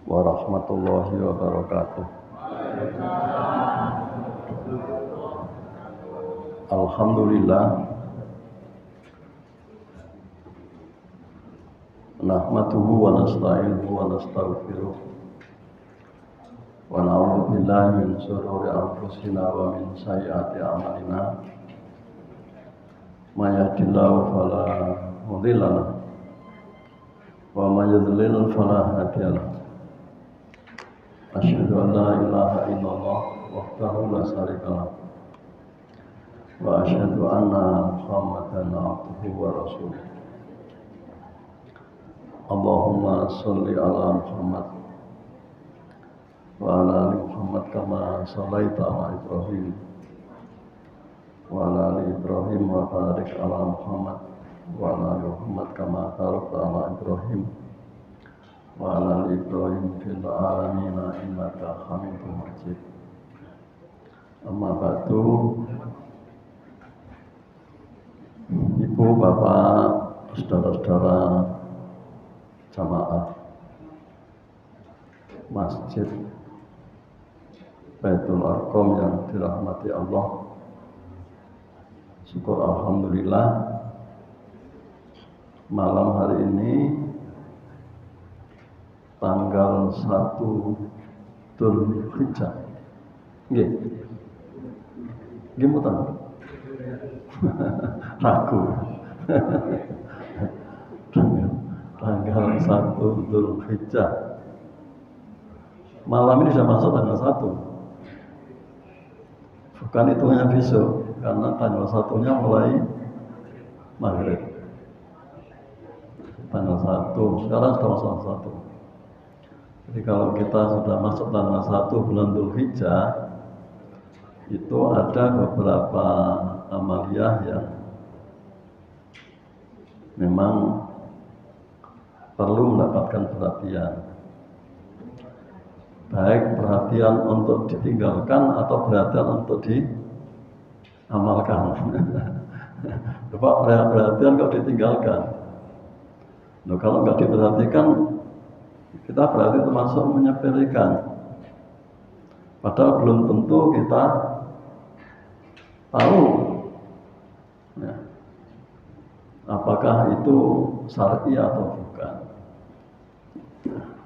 warahmatullahi wabarakatuh. Alhamdulillah, nahmaduhu wa nasta'inuhu wa nastaghfiruh wa na'udzu billahi min shururi anfusina wa min sayyiati a'malina. May yahdihillahu fala mudilla lahu wa may yudlil fala hadiya lahu. Asyhadu an la ilaha illallah wahdahu la syarika lahu wa asyhadu anna Muhammadan abduhu wa rasuluh. Allahumma sholli ala Muhammad wa ala ali Muhammad kama shallaita ala Ibrahim wa ala ali Ibrahim wa barik ala Muhammad wa ala ali Muhammad kama barakta ala Ibrahim wa ala ali Ibrahim fil alamin innaka Hamidum Majid. Amma ba'du. Ibu, bapak, saudara-saudara jamaah Masjid Baitul Arqam yang dirahmati Allah, syukur alhamdulillah malam hari ini tanggal 1 Dzulhijjah. Nggih. Nggih mboten. Ragu. Tanggal 1 Dzulhijjah. Malam ini sudah masuk tanggal 1. Bukan itu hanya besok, karena tanggal 1-nya mulai maghrib. Tanggal 1, sekarang sudah masuk tanggal 1. Jadi kalau kita sudah masuk tanggal 1 bulan Dzulhijjah, itu ada beberapa amaliyah yang memang perlu mendapatkan perhatian. Baik perhatian untuk ditinggalkan atau perhatian untuk diamalkan. Coba perhatian kok ditinggalkan. Loh, kalau nggak diperhatikan, kita berarti termasuk menyepelekan. Padahal belum tentu kita tahu ya, apakah itu syar'i atau bukan.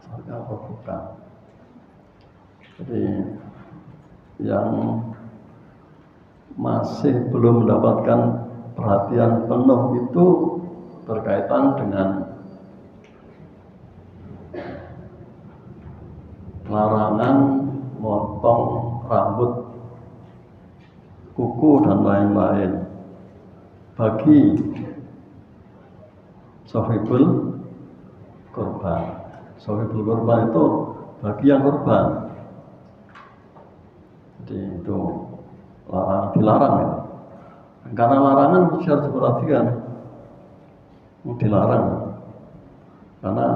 Syar'i atau bukan. Jadi yang masih belum mendapatkan perhatian penuh itu berkaitan dengan larangan motong rambut, kuku dan lain-lain bagi shahibul korban. Shahibul korban itu bagi yang korban. Jadi itu dilarang ya. Karena larangan harus diperhatikan. Dilarang. Karena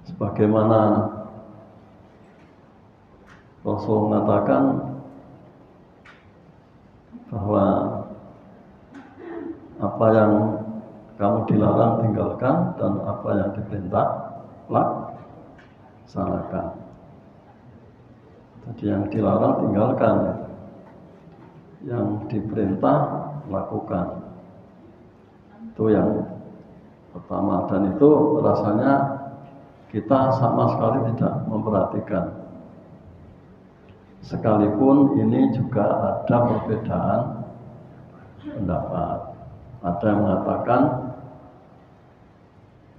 sebagaimana Rasul mengatakan bahwa apa yang kamu dilarang tinggalkan dan apa yang diperintah laksanakan. Jadi yang dilarang tinggalkan, yang diperintah lakukan. Itu yang pertama, dan itu rasanya kita sama sekali tidak memperhatikan. Sekalipun ini juga ada perbedaan pendapat. Ada yang mengatakan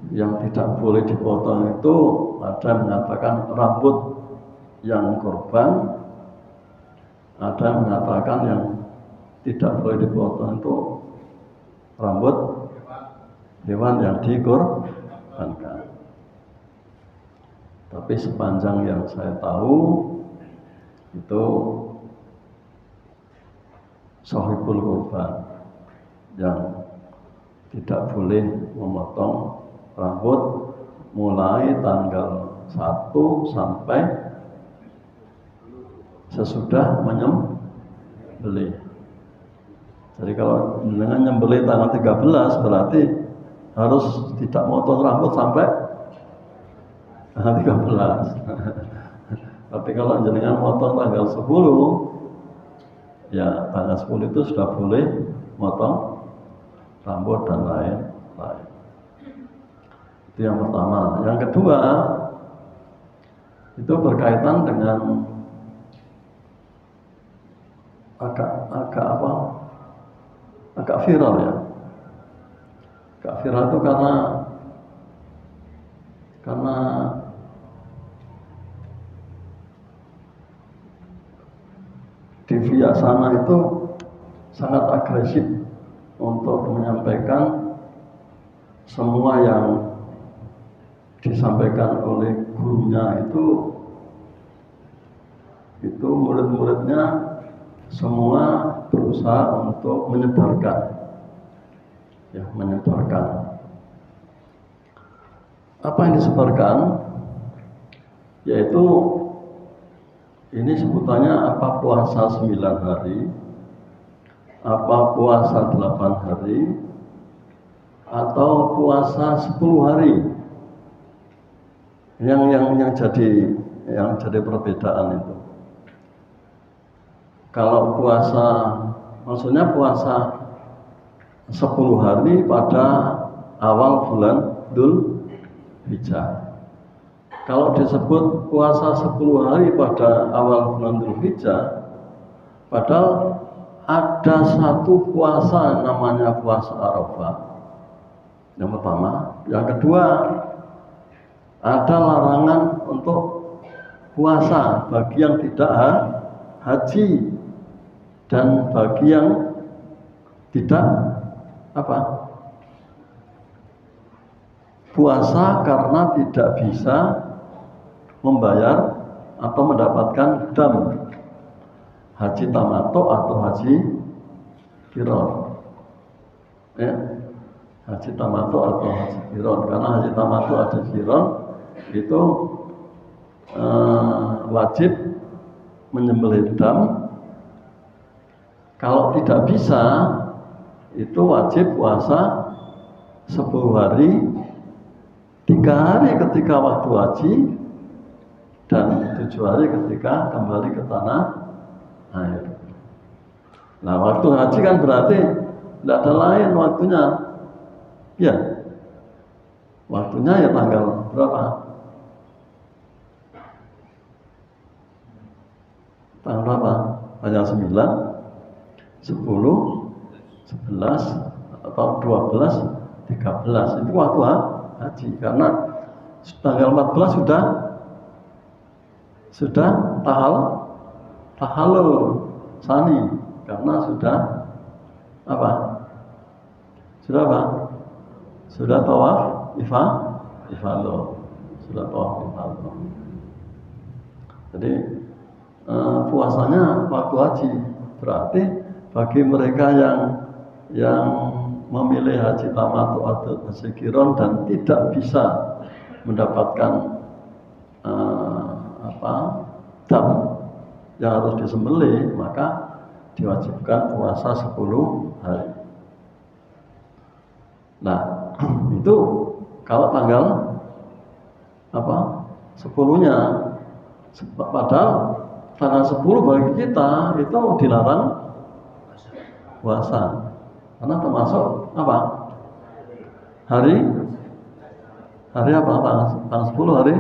yang tidak boleh dipotong itu, ada yang mengatakan rambut yang korban, ada yang mengatakan yang tidak boleh dipotong itu rambut hewan yang dikorbankan. Tapi sepanjang yang saya tahu itu shahibul korban yang tidak boleh memotong rambut mulai tanggal 1 sampai sesudah menyembelih. Jadi kalau dengan nyembelih tanggal 13 berarti harus tidak motong rambut sampai 13. Tapi kalau jenengan motong tanggal 10, ya tanggal 10 itu sudah boleh motong rambut dan lain-lain. Itu yang pertama. Yang kedua, itu berkaitan dengan agak viral ya. Agak viral itu karena di via sana itu sangat agresif untuk menyampaikan semua yang disampaikan oleh gurunya itu murid-muridnya semua berusaha untuk menyebarkan apa yang disebarkan, yaitu ini sebutannya apa puasa 9 hari, apa puasa 8 hari, atau puasa 10 hari. Yang jadi perbedaan itu. Kalau puasa, maksudnya puasa 10 hari pada awal bulan Dzulhijjah. Kalau disebut puasa 10 hari pada awal bulan Dzulhijjah, padahal ada satu puasa namanya puasa Arafah. Yang pertama, yang kedua, ada larangan untuk puasa bagi yang tidak haji dan bagi yang tidak puasa karena tidak bisa membayar atau mendapatkan dam haji tamattu atau haji qiran. Ya. Haji tamattu atau haji qiran, karena haji tamattu atau qiran itu wajib menyembelih dam. Kalau tidak bisa, itu wajib puasa 10 hari, 3 hari ketika waktu haji, dan 7 hari ketika kembali ke tanah air. Nah, waktu haji kan berarti tidak ada lain waktunya. Ya, waktunya ya tanggal berapa? Tanggal berapa? Tanggal 9, 10, 11, atau 12, 13. Itu waktu haji. Karena tanggal 14 sudah tahallul sani, karena sudah sudah tawaf ifadah. Sudah tawaf ifadah. Jadi puasanya waktu haji. Berarti bagi mereka yang memilih haji tamattu atau haji qiran dan tidak bisa mendapatkan dam yang harus disembelih, maka diwajibkan puasa 10 hari. Nah, itu kalau tanggal 10-nya, padahal tanggal 10 bagi kita itu dilarang puasa, karena termasuk hari apa? Tanggal 10 hari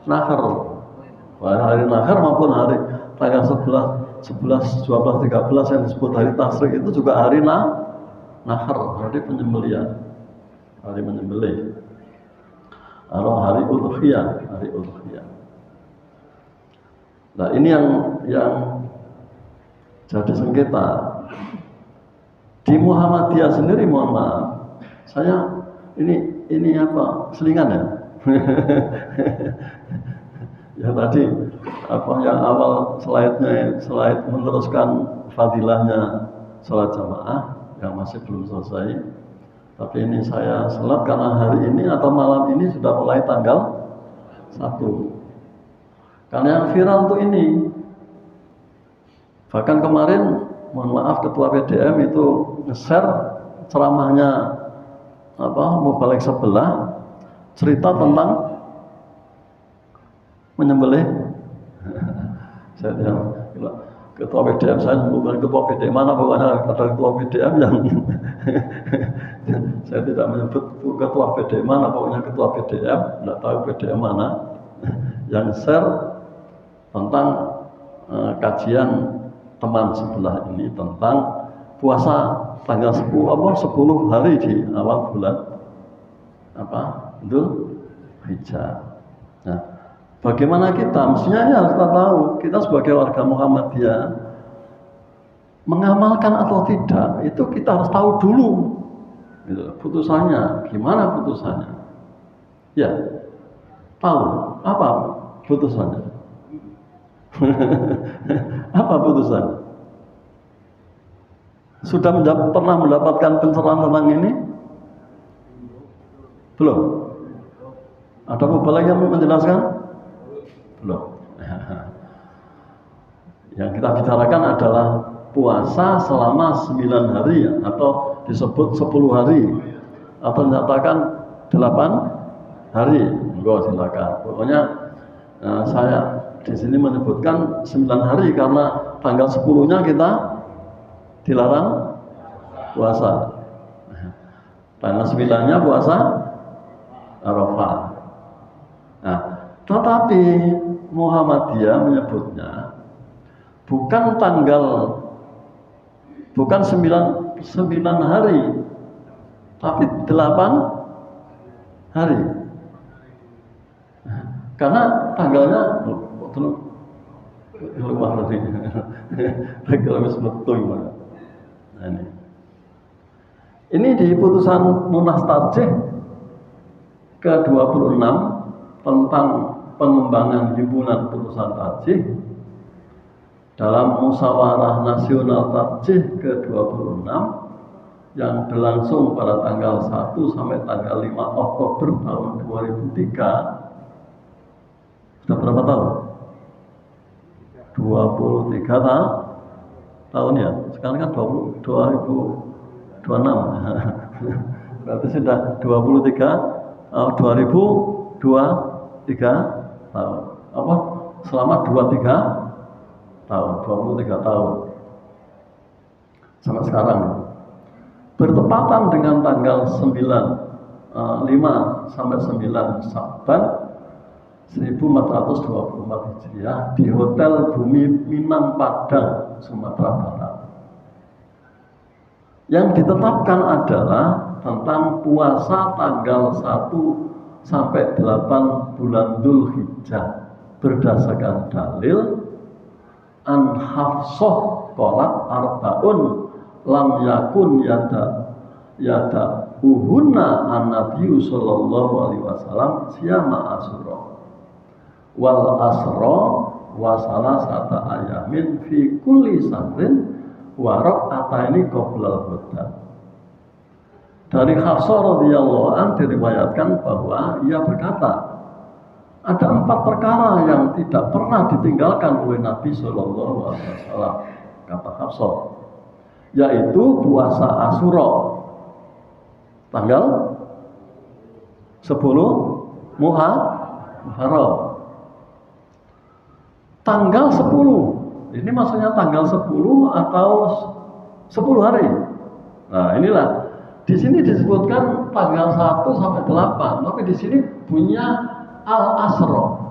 nahar. Hari nahar maupun hari tanggal 11, 12, 13 yang disebut hari tasyrik itu juga hari nahar, hari penyembelihan, hari menyembelih, atau hari udhiyah. Nah, ini yang jadi sengketa di Muhammadiyah sendiri. Mohon maaf, saya ini selingan ya. Yang tadi yang awal slide meneruskan fadilahnya sholat jamaah yang masih belum selesai. Tapi ini saya selap karena hari ini atau malam ini sudah mulai tanggal 1. Karena yang viral tuh ini. Bahkan kemarin, mohon maaf, ketua PDM itu nge-share ceramahnya Mubalik sebelah cerita tentang menyembelih. Saya bilang, ketua PDM saya bukan ketua PDM mana, pokoknya ada ketua PDM yang saya tidak menyebut ketua PDM mana, pokoknya ketua PDM, tidak tahu PDM mana yang share tentang kajian teman sebelah ini tentang puasa tanggal 10 hari di awal bulan Dzulhijjah. Nah, bagaimana kita? Mestinya ya kita tahu, kita sebagai warga Muhammadiyah mengamalkan atau tidak, itu kita harus tahu dulu. Gitu. Putusannya, gimana putusannya? Ya, tahu apa putusannya? Apa putusannya? Sudah pernah mendapatkan pencerahan tentang ini? Belum? Ada beberapa yang menjelaskan? Belum. Yang kita bicarakan adalah puasa selama 9 hari atau disebut 10 hari atau dinyatakan 8 hari. Enggak, silakan. Pokoknya saya di sini menyebutkan 9 hari karena tanggal 10-nya kita dilarang puasa. Tanggal 9-nya puasa Arafah. Nah, tetapi Muhammadiyah menyebutnya bukan 9 hari, tapi 8 hari. Karena tanggalnya luar dari regalis betul. Nah, ini di putusan Munas Tarjih ke-26 tentang pengembangan himpunan putusan tarjih dalam Musyawarah Nasional Tarjih ke-26 yang berlangsung pada tanggal 1 sampai tanggal 5 Oktober tahun 2003. Sudah berapa tahun? 23 tahun ya. Sekarang kan 2026. Berarti sudah 2023 tahun. Selama 23 tahun. Sampai sekarang. Bertepatan dengan tanggal 5 sampai 9 Sya'ban 1424 Hijriah di Hotel Bumi Minang Padang, Sumatera Barat. Yang ditetapkan adalah tentang puasa tanggal 1 sampai 8 bulan Dzulhijjah berdasarkan dalil an Hafsah qalat arbaun lam yakun yada uhunna an-nabiyyu sallallahu alaihi wasallam siyama asyura wal asra wa salasata ayamin fi kulli sahrin wa raq'ataini qoblal huda. Dari Hafsah radhiyallahu anha diriwayatkan bahwa ia berkata, ada 4 perkara yang tidak pernah ditinggalkan oleh Nabi sallallahu alaihi wasallam, kata Hafsah, yaitu puasa Asyura tanggal 10 Muharram. Tanggal 10. Ini maksudnya tanggal 10 atau 10 hari. Nah, inilah di sini disebutkan tanggal 1 sampai 8, tapi di sini punya al-asra.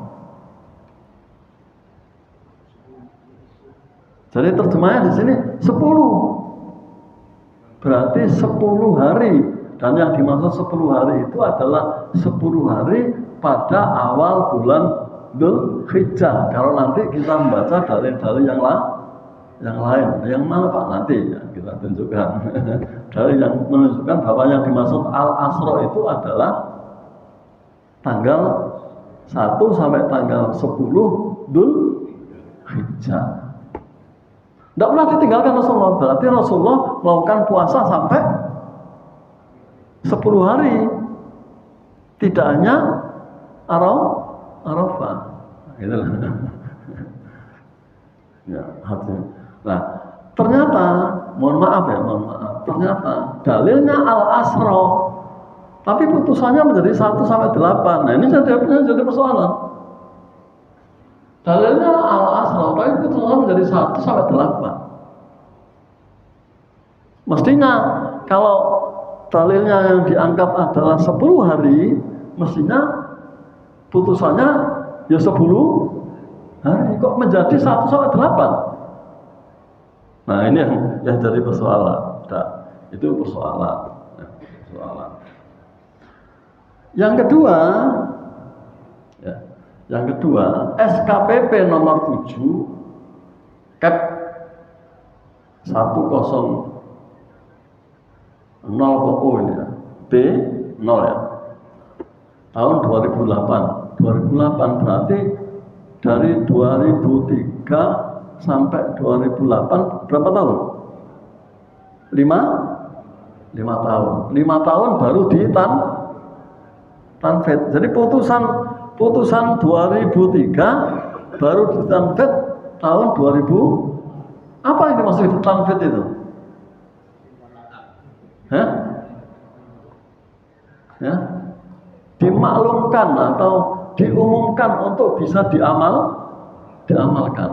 Jadi terjemahnya di sini 10. Berarti 10 hari, dan yang dimaksud 10 hari itu adalah 10 hari pada awal bulan Dzulhijjah. Kalau nanti kita membaca dalil-dalil yang lain, yang mana Pak nanti ya kita tunjukkan. Dalil yang menunjukkan bahwa yang dimaksud al-asra itu adalah tanggal 1 sampai tanggal 10 Dzulhijjah. Tidak pernah ditinggalkan Rasulullah. Berarti Rasulullah melakukan puasa sampai 10 hari. Tidak hanya Arafah. Itulah. Ya, nah, ternyata, mohon maaf. Ternyata dalilnya al-asra Tapi putusannya menjadi 1 sampai 8. Nah, ini jadi persoalan. Dalilnya al-asra, tapi putusannya menjadi 1 sampai 8. Mestinya kalau dalilnya yang dianggap adalah 10 hari, mestinya putusannya ya 10 hari. Kok menjadi 1 sampai 8? Nah, ini yang jadi persoalan. Nah, itu persoalan. Yang kedua, SKPP nomor 7 Cap 100 ini ya, B0 ya, tahun 2008 berarti dari 2003 sampai 2008 berapa tahun? 5 tahun. 5 tahun baru tanfid. Jadi putusan 2003 baru ditanfid tahun 2000. Apa yang dimaksud tanfid itu? Ya, dimaklumkan atau diumumkan untuk bisa diamalkan.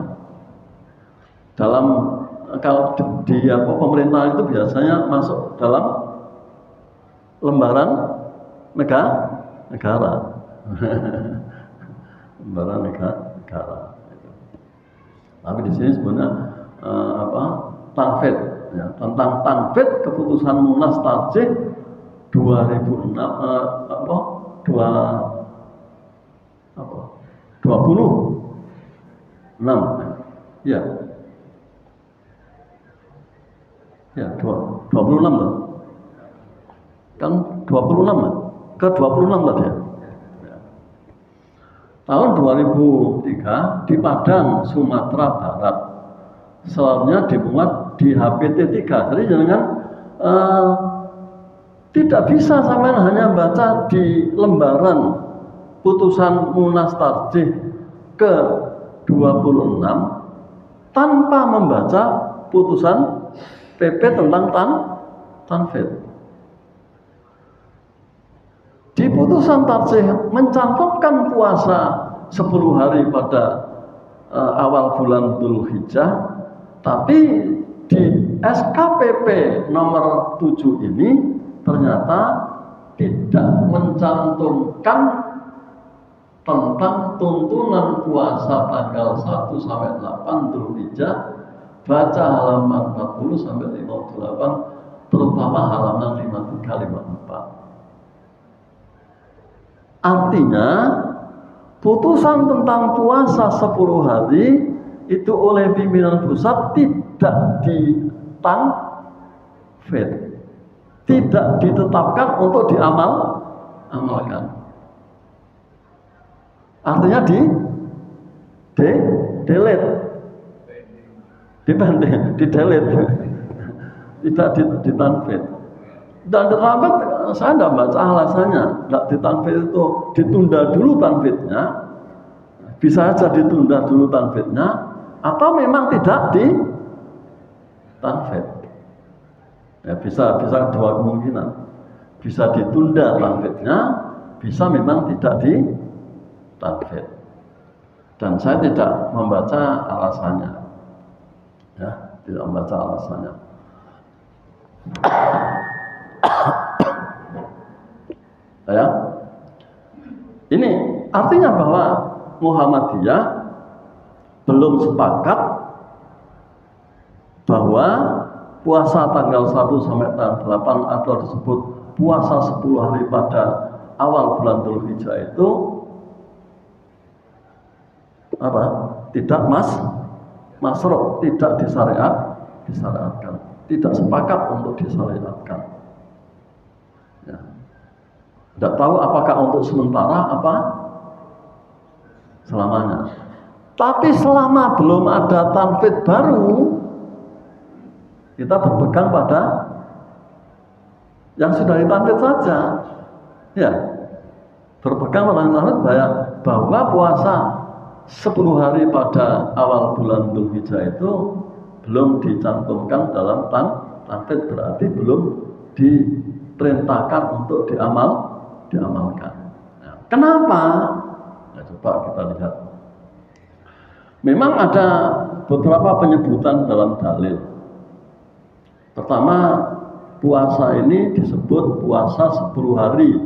Dalam kalau di pemerintahan itu biasanya masuk dalam lembaran negara. Lembaran negara. Tapi di sini sebenarnya tanfid, ya, tentang tanfid keputusan Munas Tarjih 2006 ya. Ya, 26 loh. Kan 26 lah. Ke 26 tadi ya. Tahun 2003 di Padang, Sumatera Barat. Selanjutnya dimuat di HPT 3. Jadi jangan tidak bisa sampean hanya baca di lembaran putusan Munas Tarjih ke 26 tanpa membaca putusan PP tentang tanfid. Di putusan tarjih mencantumkan puasa 10 hari pada awal bulan Dzulhijjah, tapi di SKPP nomor 7 ini ternyata tidak mencantumkan tentang tuntunan puasa tanggal 1 sampai 8 Dzulhijjah. Baca halaman 40 sampai 58, terutama halaman 53 54. Artinya putusan tentang puasa 10 hari itu oleh pimpinan pusat tidak ditanfid, tidak ditetapkan untuk diamalkan. Artinya delete, dibanding delete, tidak ditanfid. Dan ditanfid saya tidak baca alasannya. Tidak ditanfid itu ditunda dulu tanfidnya, bisa saja ditunda dulu tanfidnya, atau memang tidak ditanfid. Ya, bisa dua kemungkinan. Bisa ditunda tanfidnya, bisa memang tidak ditanfid. Dan saya tidak membaca alasannya. Ya, tidak membaca alasannya. Ya, ini artinya bahwa Muhammadiyah belum sepakat bahwa puasa tanggal 1 sampai tanggal 8 atau disebut puasa 10 hari pada awal bulan Dzulhijjah itu tidak masruh, tidak disyariatkan, tidak sepakat untuk disyariatkan. Ya. Tidak tahu apakah untuk sementara apa selamanya. Tapi selama belum ada tanfid baru, kita berpegang pada yang sudah ditanfid saja. Ya, berpegang pada tanfid bahwa puasa 10 hari pada awal bulan Dzulhijjah itu belum dicantumkan dalam tanfid, berarti belum diperintahkan untuk diamalkan. diamalkan. Nah, kenapa? Nah, coba kita lihat. Memang ada beberapa penyebutan dalam dalil. Pertama, puasa ini disebut puasa 10 hari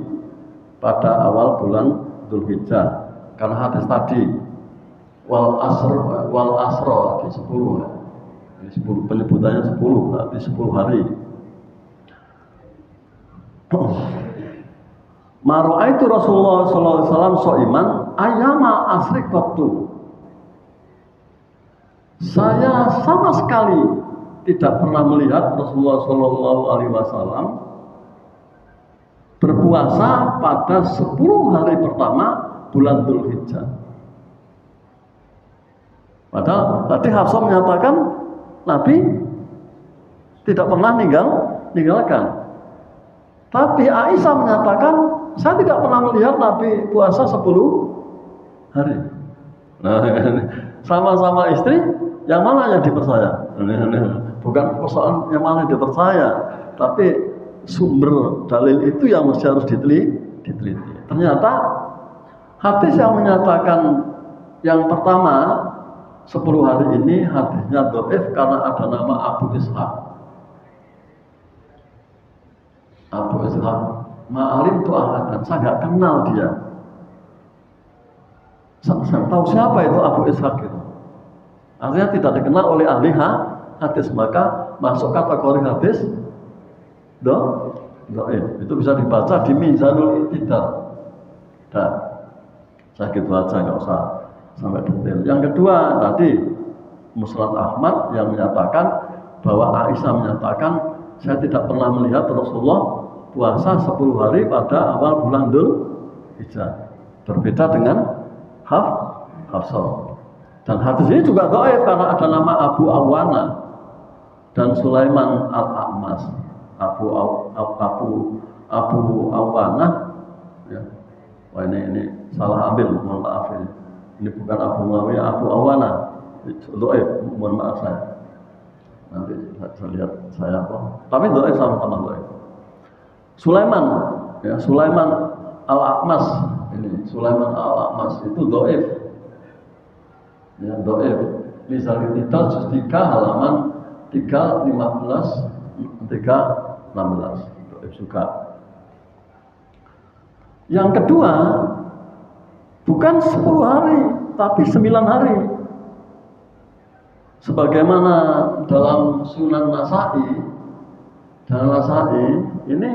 pada awal bulan Dzulhijjah. Karena hadis tadi wal asro di 10. Ini 10 penyebutannya 10, berarti 10 hari. Maro'aitu Rasulullah sallallahu alaihi wasallam so'iman ayyama asri qattu. Saya sama sekali tidak pernah melihat Rasulullah sallallahu alaihi wasallam berpuasa pada 10 hari pertama bulan Dzulhijjah. Padahal tadi Hafsah menyatakan Nabi tidak pernah ninggalkan. Tapi Aisyah menyatakan saya tidak pernah melihat Nabi puasa 10 hari. Nah, sama-sama istri, yang mana yang dipercaya? Bukan persoalan yang mana yang dipercaya, tapi sumber dalil itu yang mesti harus diteliti. Ternyata hadis yang menyatakan yang pertama 10 hari ini hadisnya dhaif karena ada nama Abu Ishaq. Abu Ishaq ma'alim tu ahadan, saya nggak kenal dia. Saya tahu siapa itu Abu Ishaq itu. Artinya tidak dikenal oleh ahli hadis, maka masuk kategori hadis dhaif. Itu bisa dibaca di Mizanul I'tidal. Dah, saya gitu aja, nggak usah sampai detail. Yang kedua tadi Musnad Ahmad yang menyatakan bahwa Aisyah menyatakan saya tidak pernah melihat Rasulullah puasa 10 hari pada awal bulan Dzulhijjah. Berbeda dengan Hafsah. Dan hadis ini juga dhaif karena ada nama Abu Awana dan Sulaiman Al-A'mas. Abu Awana ya. Wah ini salah ambil, mohon maaf ini. Ini bukan Abu Muawiyah, Abu Awana. Dhaif, mohon maaf saya. Nanti saya lihat saya apa. Tapi dhaif sama-sama dhaif. Sulaiman Al-A'mas ini Sulaiman Al-A'mas itu dhaif. Ya, dhaif. Misalnya kita juz 3 halaman 315 316 dhaif juga. Yang kedua, bukan 10 hari, tapi 9 hari. Sebagaimana dalam Sunan Nasa'i ini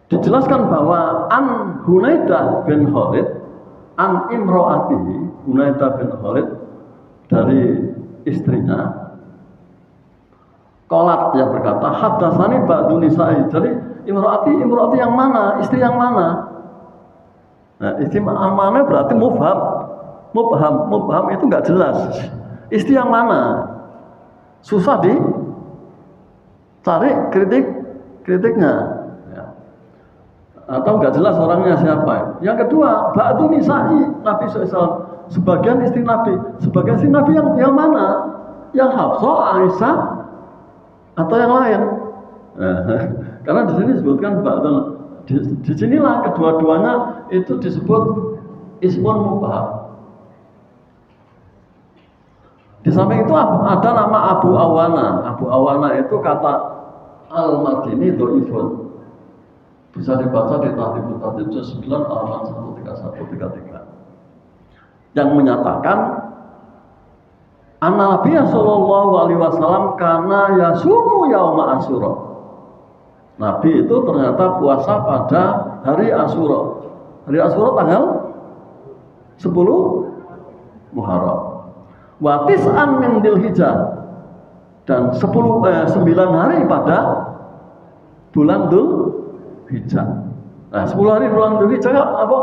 dijelaskan bahwa an Hunaidah bin Khalid an imro'atihi, Hunaidah bin Khalid dari istrinya qalat yang berkata hadatsani ba'du nisa'i. Jadi imro'ati yang mana? Istri yang mana? Nah, istri yang mana berarti mubham itu enggak jelas. Istri yang mana? Susah dicari kritiknya. Ya. Atau enggak jelas orangnya siapa. Yang kedua, ba'du nisa'i Nabi SAW. Sebagian istri Nabi. Sebagian istri Nabi yang mana? Yang Hafsah, Aisyah, atau yang lain. Karena di sini disebutkan di sinilah kedua-duanya itu disebut ismun mubham. Di samping itu ada nama Abu Awana. Abu Awana itu kata Al-Madini dhaifun. Bisa dibaca di Tahdhibut Tahdhib juz 9 halaman 131-33. Yang menyatakan Nabi sallallahu alaihi wasallam karena yasumu yauma Asyura. Nabi itu ternyata puasa pada hari Asyura. Hari Asyura tanggal 10 Muharram. Wa tis'an min Dzulhijjah. Dan 9 hari pada bulan Dzulhijjah. Nah, 10 hari bulan Dzulhijjah apa?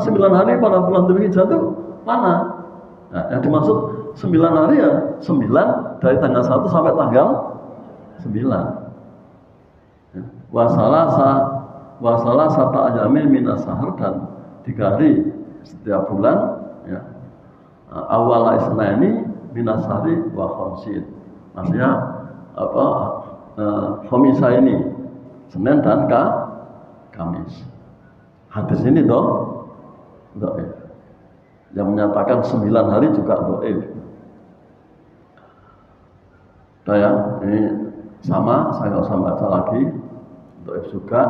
9 hari pada bulan Dzulhijjah itu mana? Nah, yang dimaksud 9 hari ya 9 dari tanggal 1 sampai tanggal 9. Wasalah sata ayamin minas sahar, dan 3 hari setiap bulan ya. Awal isnaini minas sahri wa khamsin. Maksudnya apa? Khamisa ini Senin dan Kamis. Hadis ini dhaif. Yang menyatakan 9 hari juga dhaif. Ya, ini sama, saya nggak usah baca lagi. Dhaif juga.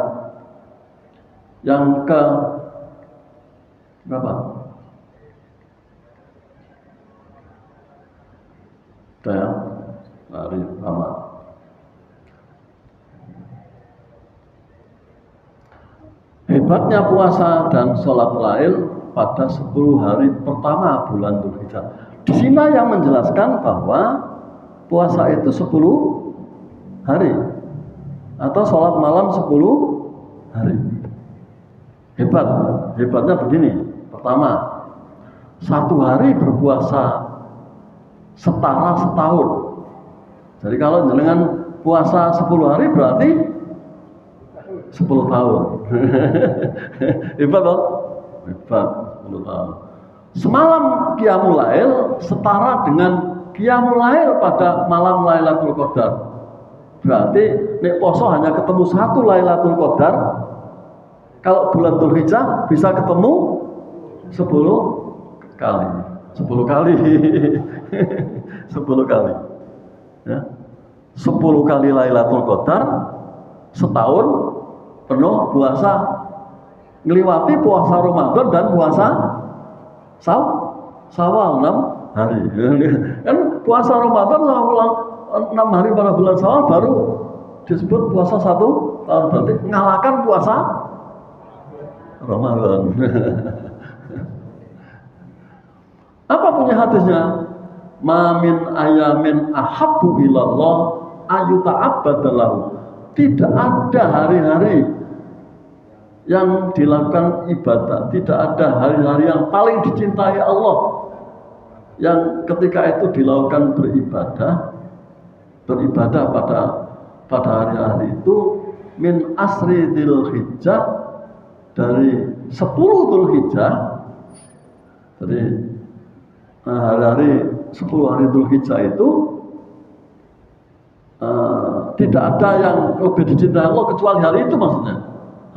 Yang ke berapa? Ya, hari pertama. Hebatnya puasa dan sholat lail pada 10 hari pertama bulan Dzulhijjah. Di sini yang menjelaskan bahwa puasa itu 10 hari atau sholat malam 10 hari. Hebatnya begini. Pertama, 1 hari berpuasa setara setahun. Jadi kalau dengan puasa 10 hari berarti 10 tahun. Hebat loh. Hebat, 10 tahun. Semalam Qiyamul Lail setara dengan Qiyamul Lail pada malam Lailatul Qadar. Berarti nek poso hanya ketemu 1 Lailatul Qadar. Kalau bulan Dzulhijjah bisa ketemu 10 kali. 10 kali. 10 kali. Ya. 10 kali Lailatul Qadar setahun penuh puasa, ngeliwati puasa Ramadan dan puasa Syawal 6 hari. Kan puasa Ramadan sama 6 hari pada bulan Syawal baru disebut puasa 1 tahun, berarti mengalahkan puasa Ramadan. Apa punya hadisnya? Ma min ayamin ahabbu ilallah ayuta'abbadalahu. Tidak ada hari-hari yang dilakukan ibadah, tidak ada hari-hari yang paling dicintai Allah yang ketika itu dilakukan beribadah pada hari-hari itu min asri Dzulhijjah, dari 10 Dzulhijjah. Jadi hari-hari 10 hari Dzulhijjah itu tidak ada yang lebih dicintai Allah kecuali hari itu, maksudnya.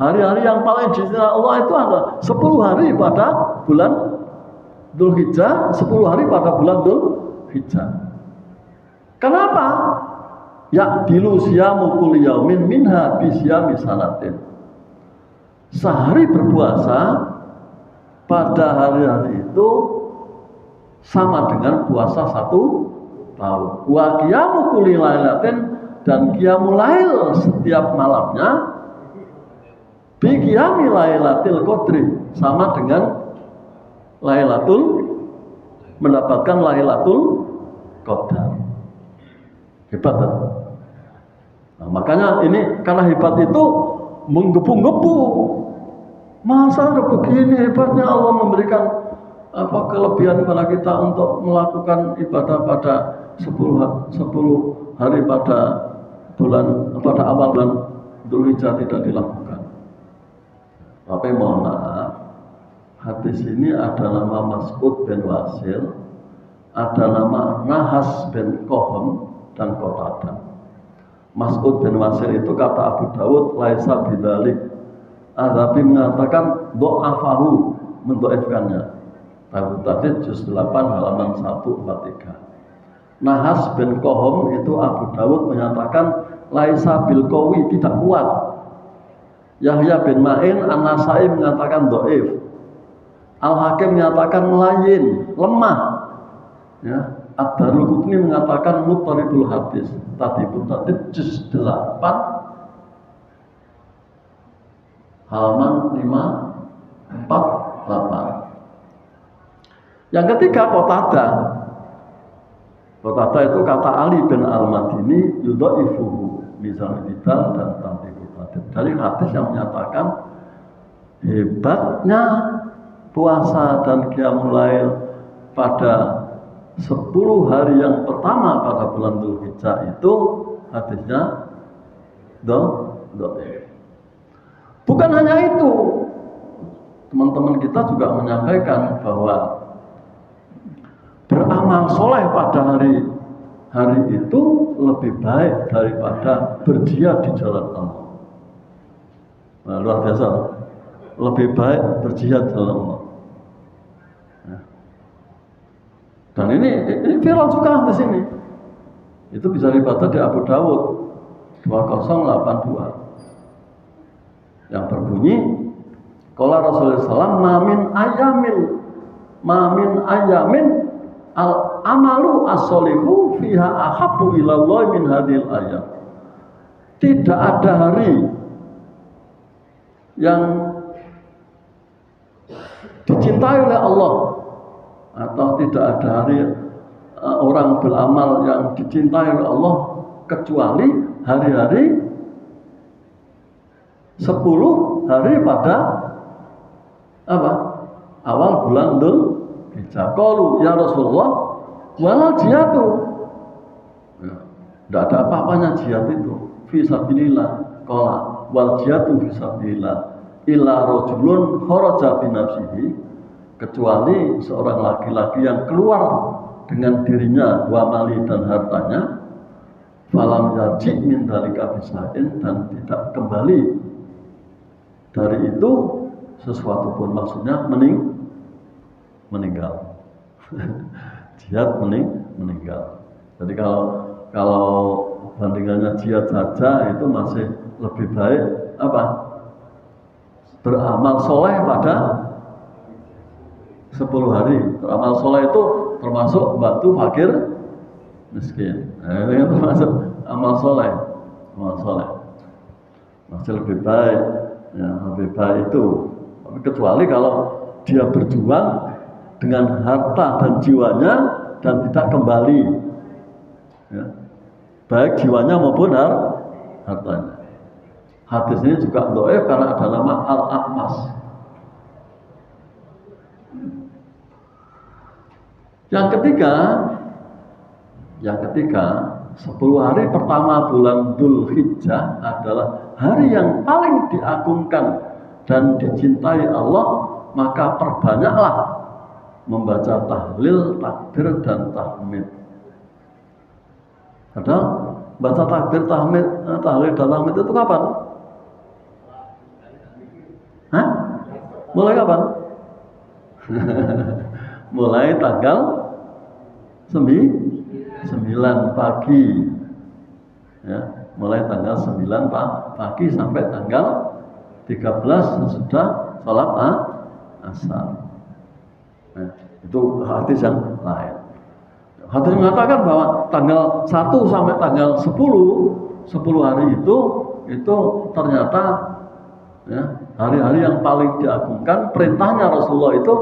Hari-hari yang paling dicintai Allah itu ada 10 hari pada bulan Dzulhijjah, 10 hari pada bulan Dzulhijjah. Kenapa? Ya dilu siyamu kulli yaumin minha bi siyami sanatin. Sehari berpuasa pada hari-hari itu sama dengan puasa 1 tahun. Wa qiyamu kulli lailatin, dan qiyamul lail setiap malamnya bi qiyami lailatul qadri, sama dengan mendapatkan lailatul qadar. Hebat kan? Nah, makanya ini karena hebat itu menggebu-gebu. Masa begini hebatnya Allah memberikan kelebihan kepada kita untuk melakukan ibadah pada 10 hari pada awal bulan Dzulhijjah tidak dilakukan. Tapi mohon maaf, hadis ini ada nama Mas'ud bin Wasil, ada nama Nahas bin Qohom dan Qatadah. Mas'ud bin Wasil itu kata Abu Dawud laisa bidzalik. Adzabi mengatakan dha'afahu, mendhaifkannya. Abu Dawud juz 8 halaman 143. Nahas bin Qohom itu Abu Dawud menyatakan laisa bil qawi, tidak kuat. Yahya bin Ma'in An-Nasai mengatakan dhaif. Al-Hakim menyatakan layin, lemah. Ya, Ad-Darulqutni mengatakan muttaribul hadis. Tadibut Tadib juz 8 halaman 548. Yang ketiga Qatadah itu kata Ali bin Al-Madini yudhaifuhu mizan bidal dan tadibut Tadib. Dari hadis yang menyatakan hebatnya puasa dan qiyamul lail pada 10 hari yang pertama pada bulan Dzulhijjah itu hadisnya dhaif. Bukan hanya itu, teman-teman kita juga menyampaikan bahwa beramal soleh pada hari itu lebih baik daripada berjihad di jalan Allah. Nah, luar biasa. Lebih baik berjihad dalam Allah. Dan ini viral juga di sini. Itu bisa dibaca di Abu Dawud 2082 yang berbunyi, qala Rasulullah SAW, mamin ayamin al amalu as-solihu fiha ahabbu ilallah min hadhil ayam. Tidak ada hari yang dicintai oleh Allah, atau tidak ada hari orang beramal yang dicintai oleh Allah kecuali hari-hari 10 hari pada apa? Awal bulan Dzulhijjah. Qalu ya Rasulullah wal jihadu. Ya, tidak ada apa-apanya jihad itu. Fi sabilillah. Qala wal jihadu fi sabilillah illa rajulun kharaja bi nafsihi, kecuali seorang laki-laki yang keluar dengan dirinya wa mali dan hartanya, falam yarji min dalika bisain, dan tidak kembali dari itu sesuatu pun, maksudnya meninggal. Jihad meninggal. Jadi kalau bandingannya jihad saja itu masih lebih baik apa? Beramal soleh pada 10 hari. Beramal soleh itu termasuk bantu fakir miskin. Nah, itu termasuk amal soleh. Masih lebih baik, ya, lebih baik itu. Tapi kecuali kalau dia berjuang dengan harta dan jiwanya dan tidak kembali, ya, baik jiwanya maupun hartanya. Hadis ini juga dhaif karena ada nama Al-A'mas. Yang ketiga, 10 hari pertama bulan Dzulhijjah adalah hari yang paling diagungkan dan dicintai Allah, maka perbanyaklah membaca tahlil, takbir, dan tahmid. Padahal baca takbir, tahlil, dan tahmid itu kapan? Hah? Mulai kapan? Mulai tanggal 9 pagi, ya, mulai tanggal 9 pagi sampai tanggal 13 sudah sholat asar. Nah, itu hadis yang lain. Hadis mengatakan bahwa tanggal 1 sampai tanggal 10 hari itu ternyata, ya, hari-hari yang paling diagungkan. Perintahnya Rasulullah itu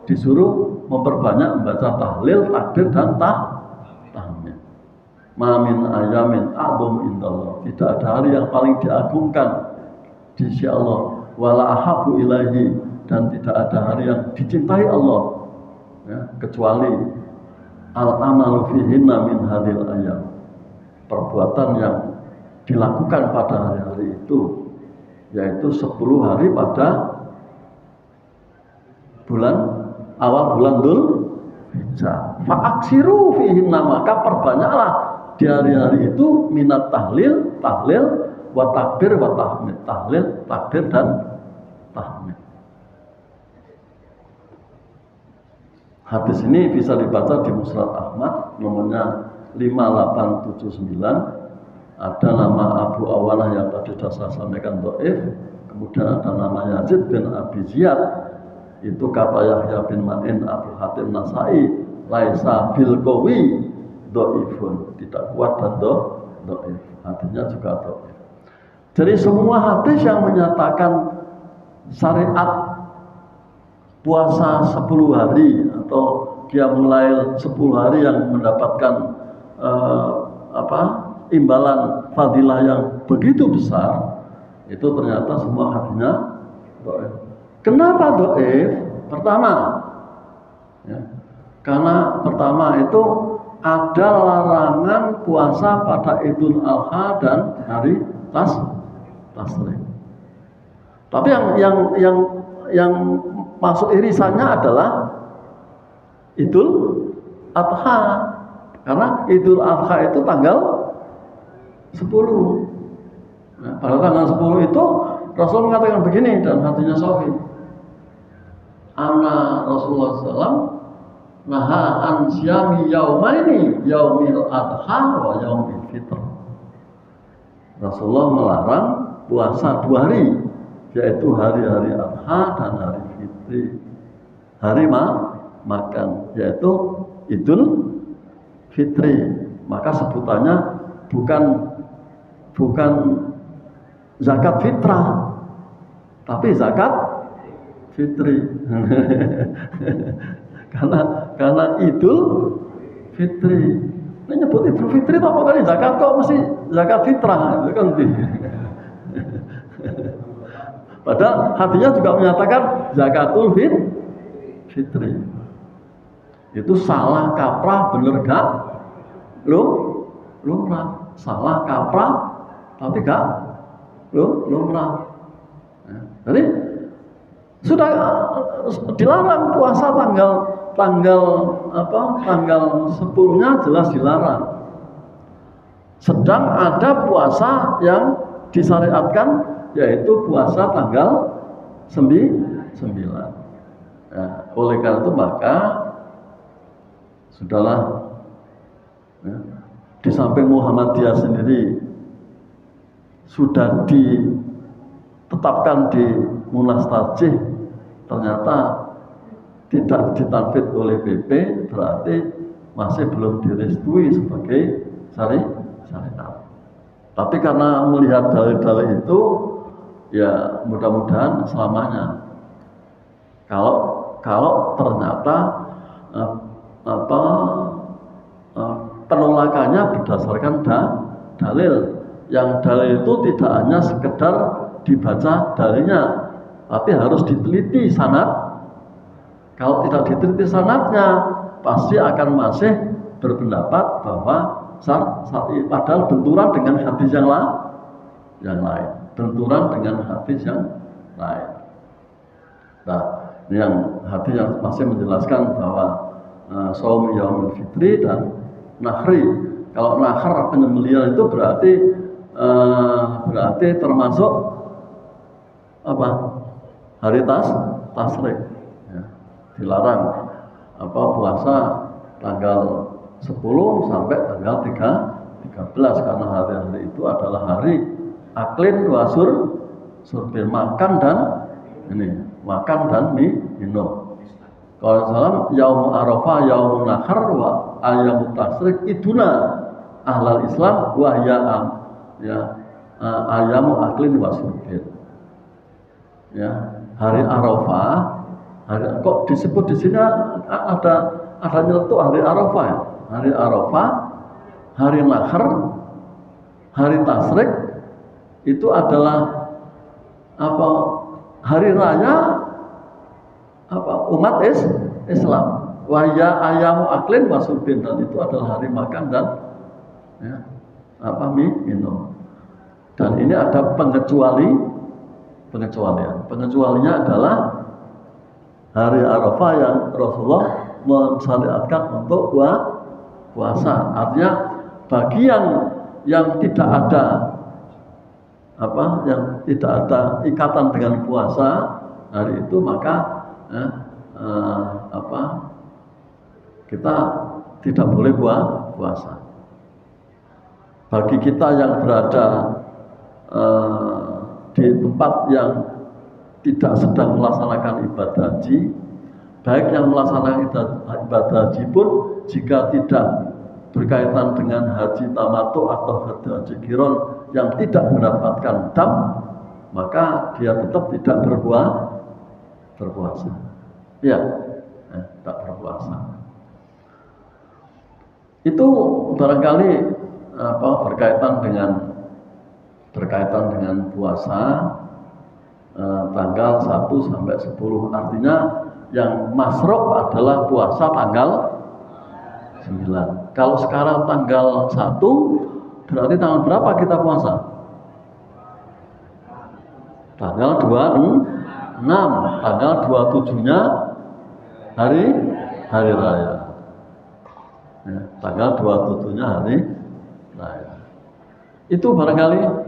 disuruh memperbanyak membaca tahlil, takbir, dan tahmid. Ma min ayamin a'dham indallah. Tidak ada hari yang paling diagungkan di sisi Allah. Wala ahabbu ilaihi, dan tidak ada hari yang dicintai Allah, ya, kecuali al-amalu fihinna min hadhil ayam. Perbuatan yang dilakukan pada hari-hari itu, yaitu 10 hari pada awal bulan Dzulhijjah. Fa'aksiru fihinna, maka perbanyaklah di hari-hari itu minat tahlil, wa takbir, wa tahmid. Tahlil, takbir, dan tahmid. Hadis ini bisa dibaca di Musnad Ahmad nomornya 5879. Ada nama Abu Awanah yang tadi sudah saya sampaikan dhaif. Kemudian ada nama Yazid bin Abi Ziyad. Itu kata Yahya bin Ma'in Abu Hatim Nasai, laisa bil qawi dhaifun, tidak kuat dan dhaif. Hadisnya juga dhaif. Jadi semua hadis yang menyatakan syariat puasa 10 hari atau dia mulai 10 hari yang mendapatkan imbalan fadilah yang begitu besar, itu ternyata semua hadisnya dhaif. Kenapa dhaif? Pertama, ya, karena pertama itu ada larangan puasa pada Idul Adha dan hari Tasrik. Tapi yang masuk irisannya adalah Idul Adha, karena Idul Adha itu tanggal 10. Nah, pada tanggal 10 itu Rasul mengatakan begini dalam hadisnya Sahih. Anna Rasulullah SAW naha an syami yaumaini yaumil adha wa yaumil fitr. Rasulullah melarang puasa 2 hari, yaitu hari-hari adha dan hari fitri. Hari makan, yaitu Idul Fitri. Maka sebutannya bukan zakat fitrah, tapi zakat fitri. karena Idul Fitri. Ini nyebut Idul Fitri apa kali zakat kok mesti zakat fitrah, itu kan padahal hatinya juga menyatakan zakatul fitri. Itu salah kaprah bener gak? Lumrah. Salah kaprah tapi gak lumrah. Jadi sudah dilarang puasa tanggal 10-nya jelas dilarang. Sedang ada puasa yang disyariatkan, yaitu puasa tanggal 9. Nah, oleh karena itu maka sudahlah, ya, di samping Muhammadiyah sendiri sudah ditetapkan di Munas Tajih, ternyata tidak ditanfid oleh PP, berarti masih belum direstui sebagai syariat. Tapi karena melihat dalil-dalil itu, ya mudah-mudahan selamanya. Kalau ternyata penolakannya berdasarkan dalil, yang dalil itu tidak hanya sekedar dibaca dalilnya, tapi harus diteliti sanad. Kalau tidak diteliti sanadnya, pasti akan masih berpendapat bahwa padahal benturan dengan hadis yang lain, benturan dengan hadis yang lain. Nah, ini yang hadis yang masih menjelaskan bahwa shaum yaumil fitri dan nahri. Kalau nahr penyembelihan itu berarti termasuk apa? Hari tasrik. Ya, dilarang puasa tanggal 10 sampai tanggal 13 karena hari-hari itu adalah hari aklin wasur surbin, makan dan minum. Kalau salam yaum arafah yaum nahar wa ayamut tasrik iduna ahlal Islam wa ayamu aklin wa surbin. Ya, hari Arafah, kok disebut di sini ada nyeletuk hari Arafah ya? Hari Arafah, hari nahar, hari tasrik itu adalah hari raya umat Islam. Waya ayamu aklin wasubin, dan itu adalah hari makan dan minum. Dan ini ada pengecualian. Pengecualiannya adalah hari Arafah yang Rasulullah mensyariatkan untuk puasa. Artinya bagi yang tidak ada ikatan dengan puasa hari itu, maka kita tidak boleh puasa. Bagi kita yang berada di tempat yang tidak sedang melaksanakan ibadah haji, baik yang melaksanakan ibadah haji pun jika tidak berkaitan dengan haji tamattu atau haji qiron yang tidak mendapatkan dam, maka dia tetap tidak berpuasa. Ya, tak berpuasa. Itu barangkali berkaitan dengan puasa tanggal 1 sampai 10. Artinya yang masruk adalah puasa tanggal 9. Kalau sekarang tanggal 1, berarti tanggal berapa kita puasa? Tanggal 26. Tanggal 27-nya hari raya. Ya, tanggal 27-nya hari raya. Itu barangkali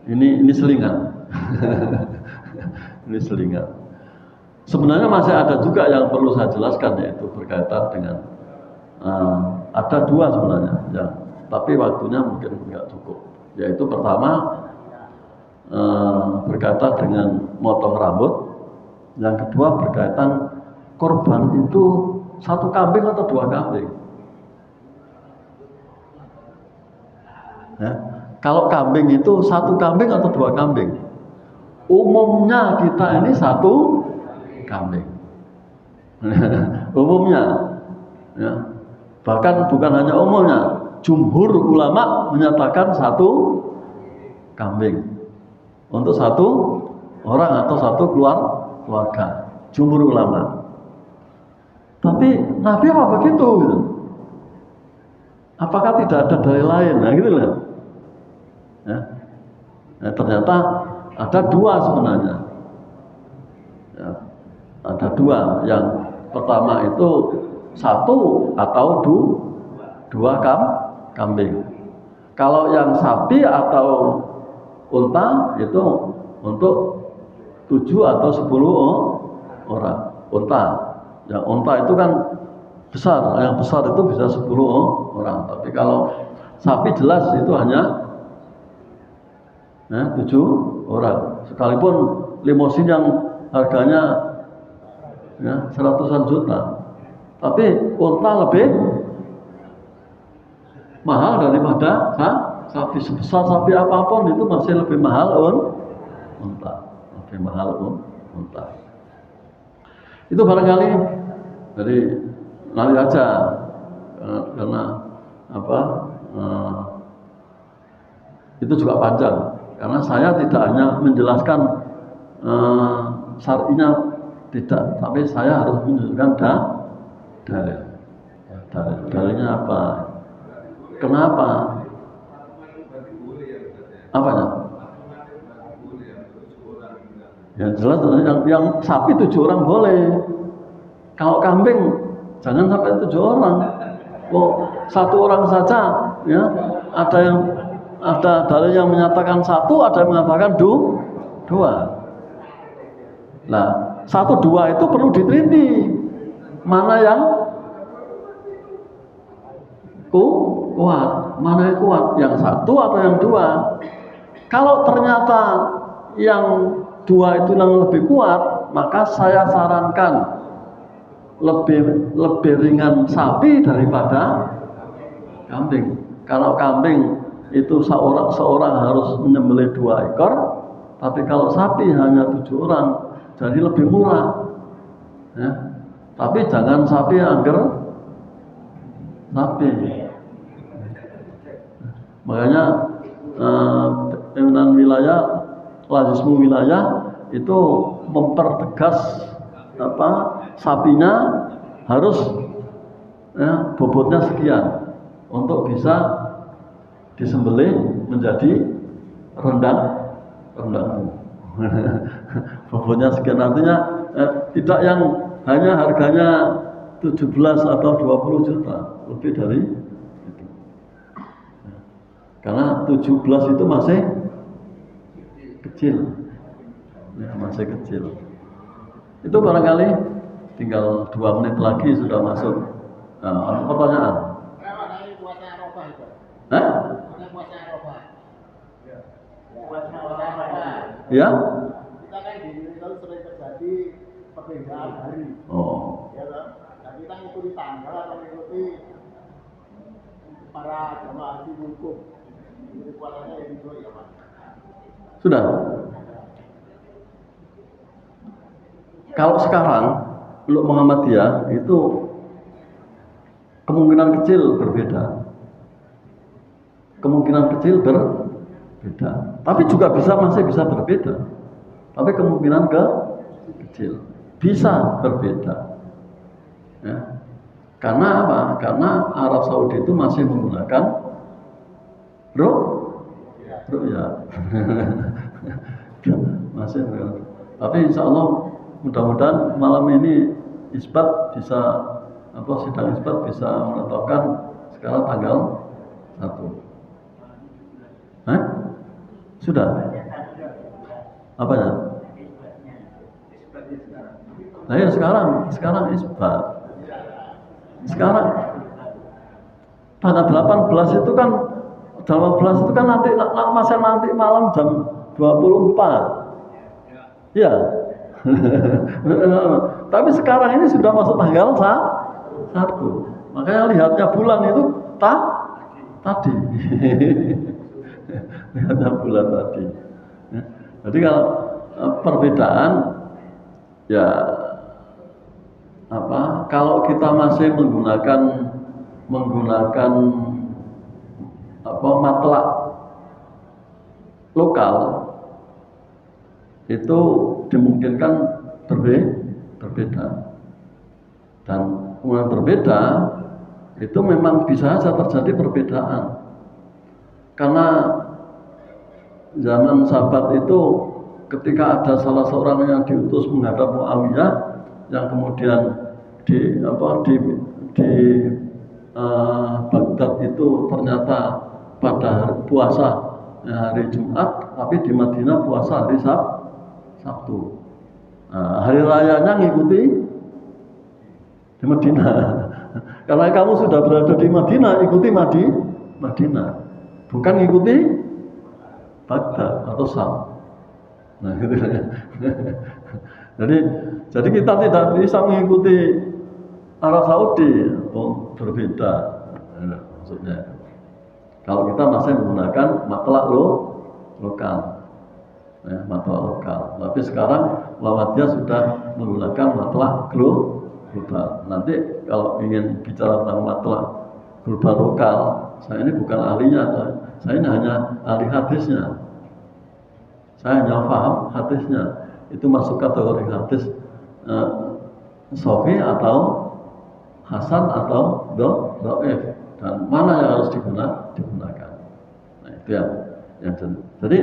ini selingan. Ini selingan. Sebenarnya masih ada juga yang perlu saya jelaskan, yaitu berkaitan dengan ada dua sebenarnya, ya, tapi waktunya mungkin nggak cukup. Yaitu pertama berkaitan dengan motong rambut, yang kedua berkaitan korban itu satu kambing atau dua kambing. Ya. Kalau kambing itu satu kambing atau dua kambing? Umumnya kita ini satu kambing. Umumnya, ya. Bahkan bukan hanya umumnya, jumhur ulama menyatakan satu kambing untuk satu orang atau satu keluarga. Jumhur ulama. Tapi Nabi apa begitu? Gitu. Apakah tidak ada dalil lain? Nah, gitu loh. Ya. Nah, ternyata ada dua sebenarnya. Ya. Ada dua. Yang pertama itu satu atau dua kambing. Kalau yang sapi atau unta itu untuk 7 atau 10 orang. Unta. Yang unta itu kan besar. Yang besar itu bisa 10 orang. Tapi kalau sapi jelas itu hanya 7 orang. Sekalipun limosin yang harganya seratusan juta, tapi unta lebih mahal daripada sapi. Sebesar sapi apapun itu masih lebih mahal unta. Lebih mahal unta. Itu barangkali dari nanti aja, karena itu juga panjang. Karena saya tidak hanya menjelaskan syar'inya, tidak, tapi saya harus menunjukkan dalil. Dalilnya apa? Kenapa? Apanya? Ya jelas, yang sapi 7 orang boleh. Kalau kambing jangan sampai 7 orang. Satu orang saja, ya. Ada dalil yang menyatakan satu, ada yang mengatakan dua. Nah, 1, 2 itu perlu diteliti. Mana yang kuat? Mana yang kuat? Yang satu atau yang dua? Kalau ternyata yang dua itu yang lebih kuat, maka saya sarankan lebih ringan sapi daripada kambing. Kalau kambing itu seorang harus menyembelih 2 ekor, tapi kalau sapi hanya 7 orang, jadi lebih murah. Ya. Tapi jangan sapi angger sapi. Makanya pimpinan wilayah, lazismu wilayah itu mempertegas sapinya harus bobotnya sekian untuk bisa disembelih menjadi rendang. Bobotnya sekian, artinya tidak yang hanya harganya 17 atau 20 juta, lebih dari itu. Karena 17 itu masih kecil, masih kecil. Itu barangkali tinggal 2 menit lagi sudah masuk. Pertanyaan? Ya? Kita kan di Indonesia sering terjadi perbedaan hari. Ya kan? Nah, kita ngikuti tanggal atau ngikuti para jamaah haji wukuf. Jadi puasanya ya gitu ya, Pak. Sudah. Kalau sekarang untuk Muhammadiyah itu kemungkinan kecil berbeda. Kemungkinan kecil berbeda. Tapi juga masih bisa berbeda. Tapi kemungkinan kecil bisa berbeda. Ya. Karena apa? Karena Arab Saudi itu masih menggunakan ru'yah. Masih. Tapi insya Allah mudah-mudahan malam ini isbat bisa sidang isbat bisa menetapkan sekarang tanggal 1. Sudah? Apa ya? Nah ya sekarang isbat. Sekarang tanggal 18 itu kan 18 itu kan nanti masa nanti malam jam 24. Ya. Tapi sekarang ini sudah masuk tanggal 1. Makanya lihatnya bulan itu tadi. Lihatnya bulan tadi. Jadi kalau perbedaan ya apa? Kalau kita masih menggunakan apa matlak lokal itu dimungkinkan berbeda dan kemudian berbeda itu memang bisa saja terjadi perbedaan karena zaman sahabat itu ketika ada salah seorang yang diutus menghadap Muawiyah yang kemudian di Baghdad itu ternyata pada hari puasa hari Jumat, tapi di Madinah puasa hari Sabtu. Nah, hari rayanya ngikuti di Madinah. Karena kamu sudah berada di Madinah, ikuti Madinah, bukan ikuti Baghdad atau Sam. Nah, gitu ya. Jadi kita tidak bisa mengikuti Arab Saudi, berbeda maksudnya. Kalau kita masih menggunakan matlak lokal, ya, matlak lokal. Tapi sekarang Muhammadiyah sudah menggunakan matlak global. Nanti kalau ingin bicara tentang matlak global lokal, saya ini bukan ahlinya, saya ini hanya ahli hadisnya. Saya hanya paham hadisnya. Itu masuk kategori hadis sahih atau hasan atau dhaif, dan mana yang harus digunakan. Nah, itu yang jadi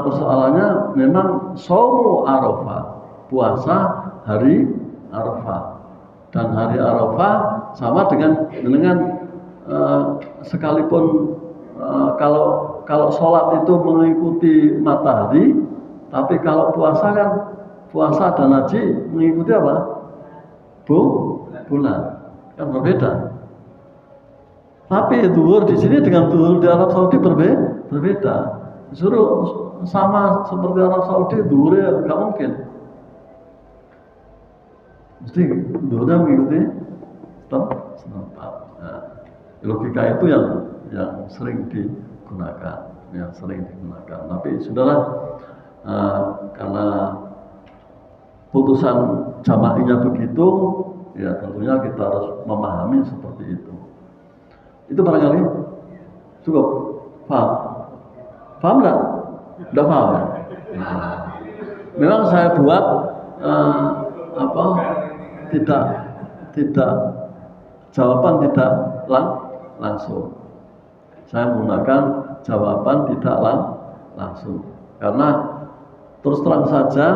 persoalannya memang shaumu Arafah, puasa hari Arafah, dan hari Arafah sama dengan sekalipun kalau sholat itu mengikuti matahari, tapi kalau puasa kan puasa dan haji mengikuti apa? Bulan, kan berbeda. Tapi zuhur di sini dengan zuhur di Arab Saudi berbeda. Suruh sama seperti Arab Saudi, zuhurnya nggak mungkin. Mesti zuhurnya mengikuti setempat. Nah, logika itu yang sering digunakan, Tapi saudara, karena putusan jama'inya begitu, ya tentunya kita harus memahami seperti itu. Itu barangkali cukup paham nggak? Udah paham ya? Memang saya buat tidak jawaban tidak langsung. Saya menggunakan jawaban tidak langsung karena terus terang saja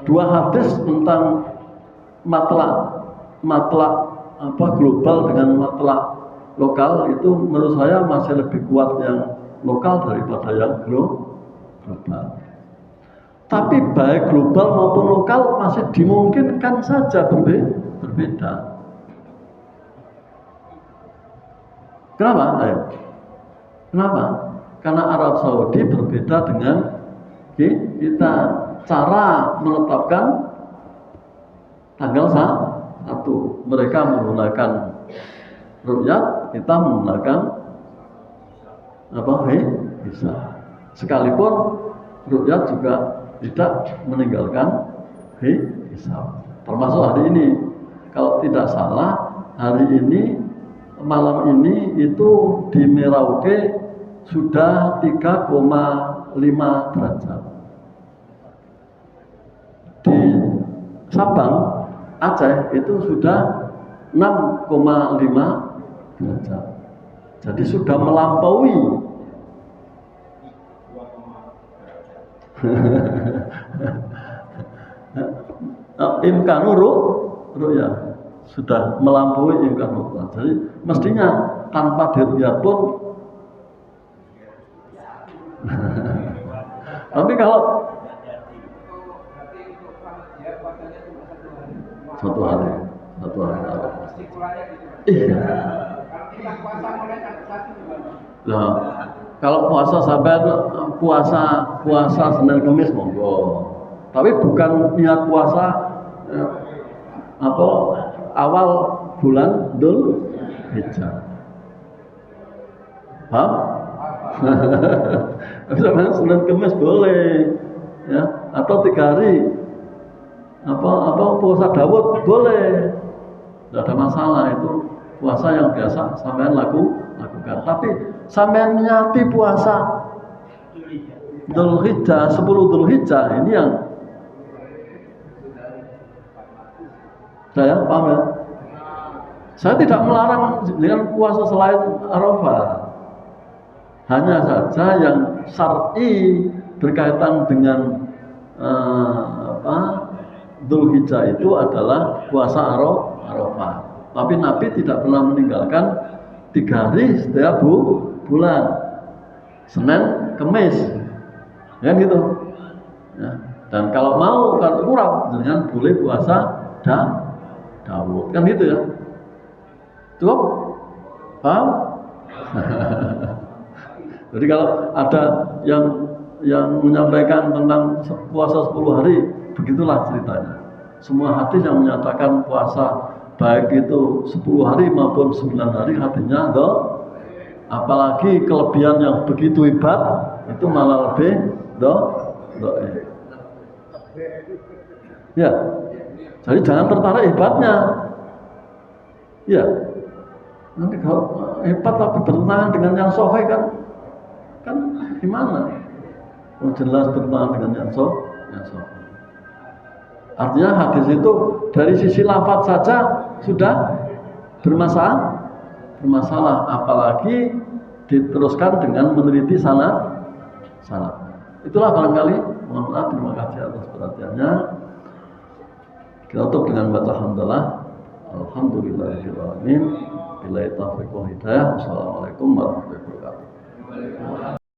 dua hadis tentang matlak global dengan matlak lokal itu menurut saya masih lebih kuat yang lokal daripada yang global. Tapi baik global maupun lokal masih dimungkinkan saja berbeda. Kenapa? Kenapa? Karena Arab Saudi berbeda dengan kita. Cara menetapkan tanggal 1, mereka menggunakan ru'yat, kita menggunakan hisab. Sekalipun ru'yat juga tidak meninggalkan hisab. Termasuk hari ini, kalau tidak salah, hari ini malam ini itu di Merauke sudah 3,5 derajat. Di Sabang, Aceh itu sudah 6,5 derajat. Jadi sudah melampaui imkanu ru'yah, sudah melampaui imkanu ru'yah. Jadi mestinya tanpa diru'yah pun Tapi kalau satu hari. Iya. Nah, kalau puasa sampai puasa Senin Kamis monggo. Tapi bukan niat puasa awal bulan Dzul Hijjah. Paham? Misalnya Senin Kamis boleh, ya, atau 3 hari puasa Daud boleh, tidak ada masalah, itu puasa yang biasa sampean lakukan. Tapi sampean nyati puasa Dzulhijjah, 10 Dzulhijjah ini yang saya paham ya. Saya tidak melarang dengan puasa selain Arafah. Hanya saja yang syar'i berkaitan dengan Dzulhijjah itu adalah puasa Arafah. Tapi Nabi tidak pernah meninggalkan 3 hari setiap bulan, Senin, Kamis, ya gitu. Ya. Dan kalau mau kan kurang, dengan boleh puasa Daud, kan gitu ya. Cukup? Paham? Jadi kalau ada yang menyampaikan tentang puasa 10 hari, begitulah ceritanya. Semua hadis yang menyatakan puasa baik itu 10 hari maupun 9 hari hadisnya apalagi kelebihan yang begitu hebat itu malah lebih ya. Jadi jangan tertarik hebatnya. Ya. Nanti kalau hebat tapi bertentangan dengan yang sahih kan gimana? Oh, jelas bertentangan dengan yang sahih. Artinya hadis itu dari sisi lafaz saja sudah bermasalah, apalagi diteruskan dengan meneliti sanad. Itulah barangkali. Mohon maaf, terima kasih atas perhatiannya. Kita tutup dengan baca hamdalah. Alhamdulillahirabbil alamin. Billahi taufiq wal hidayah. Wassalamualaikum warahmatullahi wabarakatuh.